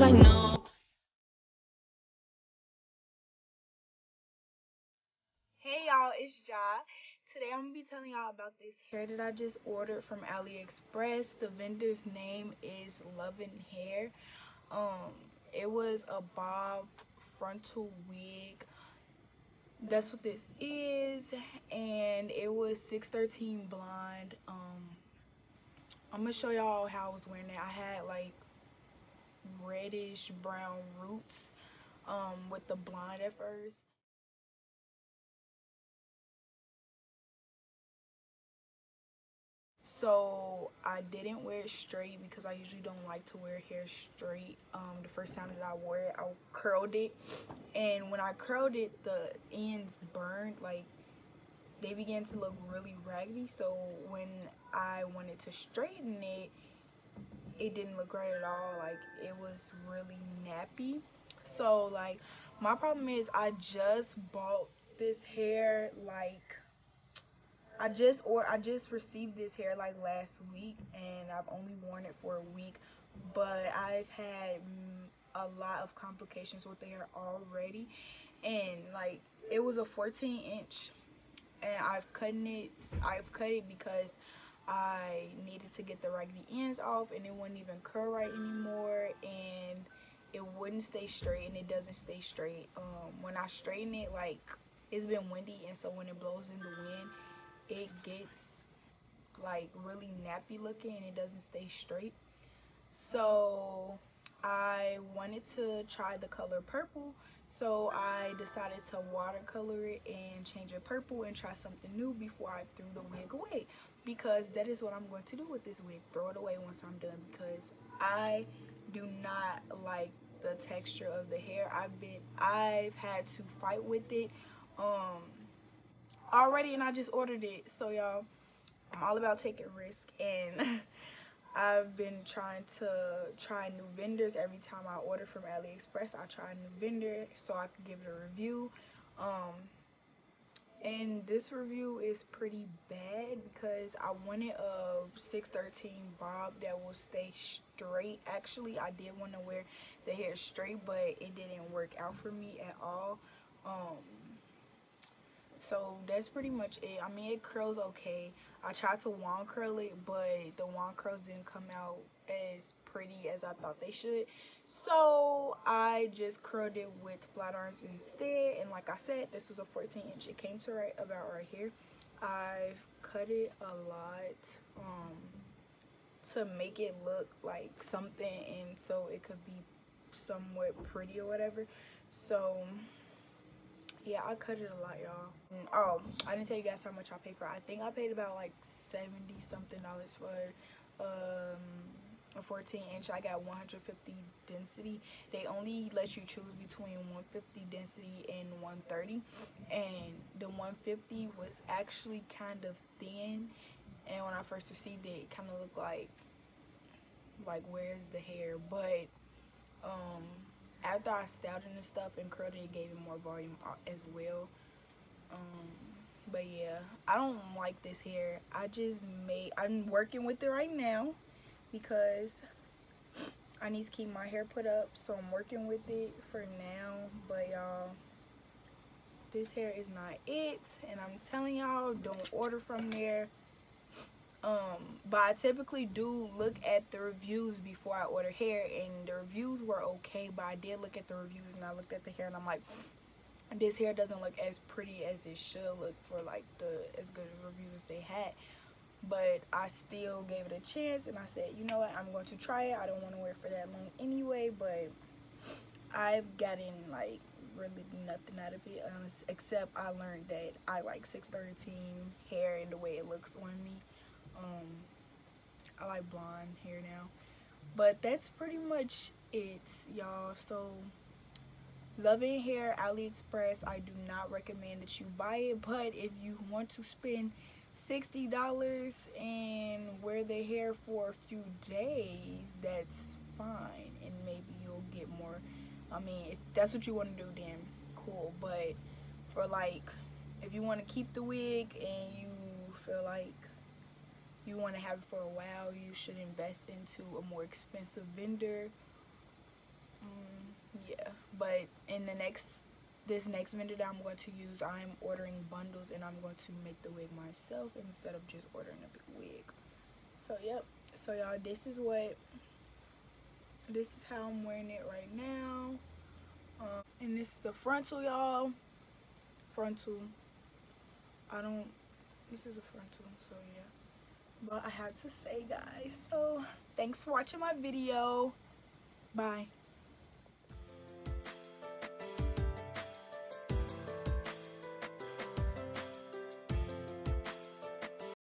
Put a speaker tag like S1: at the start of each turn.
S1: I know. Hey y'all, it's Ja. Today I'm gonna be telling y'all about this hair that I just ordered from AliExpress. The vendor's name is Luvin Hair. Um, it was a bob frontal wig. That's what this is, and it was 613 blonde. I'm gonna show y'all how I was wearing it. I had like reddish brown roots with the blonde at first. So I didn't wear it straight because I usually don't like to wear hair straight. The first time that I wore it, I curled it, and when I curled it, the ends burned. Like they began to look really raggedy. So when I wanted to straighten it, it didn't look right at all. Like it was really nappy. So like my problem is I just bought this hair like I just received this hair like last week, and I've only worn it for a week, but I've had a lot of complications with the hair already, and like it was a 14-inch, and I've cut it because I needed to get the raggedy ends off, and it wouldn't even curl right anymore, and it wouldn't stay straight, and it doesn't stay straight. When I straighten it, like it's been windy, and so when it blows in the wind, it gets like really nappy looking and it doesn't stay straight. So I wanted to try the color purple, so I decided to watercolor it and change it purple and try something new before I threw the wig away, because that is what I'm going to do with this wig, throw it away once I'm done, because I do not like the texture of the hair. I've had to fight with it um already, and I just ordered it. So y'all, I'm all about taking risk, and I've been trying to try new vendors. Every time I order from AliExpress, I try a new vendor so I could give it a review. Um, and this review is pretty bad because I wanted a 613 bob that will stay straight. Actually, I did want to wear the hair straight, but it didn't work out for me at all. Um, so that's pretty much it. I mean, it curls okay. I tried to wand curl it, but the wand curls didn't come out as pretty as I thought they should. So I just curled it with flat irons instead. And like I said, this was a 14-inch. It came to right about right here. I've cut it a lot to make it look like something, and so it could be somewhat pretty or whatever. So yeah, I cut it a lot, y'all. Oh, I didn't tell you guys how much I paid for it. I think I paid about like 70 something dollars for a 14-inch. I got 150 density. They only let you choose between 150 density and 130, and the 150 was actually kind of thin. And when I first received it, it kind of looked like where's the hair, but um after I styled it and stuff and curled it, it gave it more volume as well. Um, but yeah, I don't like this hair. I'm working with it right now because I need to keep my hair put up, so I'm working with it for now. But y'all, this hair is not it, and I'm telling y'all, don't order from there. But I typically do look at the reviews before I order hair, and the reviews were okay, but I did look at the reviews and I looked at the hair and I'm like, this hair doesn't look as pretty as it should look for like the as good of reviews they had. But I still gave it a chance, and I said, you know what, I'm going to try it. I don't want to wear it for that long anyway, but I've gotten like really nothing out of it, except I learned that I like 613 hair and the way it looks on me. um I like blonde hair now. But that's pretty much it, y'all. So Luvin Hair, AliExpress. I do not recommend that you buy it, but if you want to spend $60 and wear the hair for a few days, that's fine, and maybe you'll get more. I mean, if that's what you want to do, then cool. But for like, if you want to keep the wig and you feel like you want to have it for a while, you should invest into a more expensive vendor. but in this next vendor that I'm going to use, I'm ordering bundles and I'm going to make the wig myself instead of just ordering a big wig. So yep, so y'all, this is how I'm wearing it right now. And this is the frontal, y'all. Frontal. This is a frontal, so yeah. But I have to say, guys, so thanks for watching my video. Bye.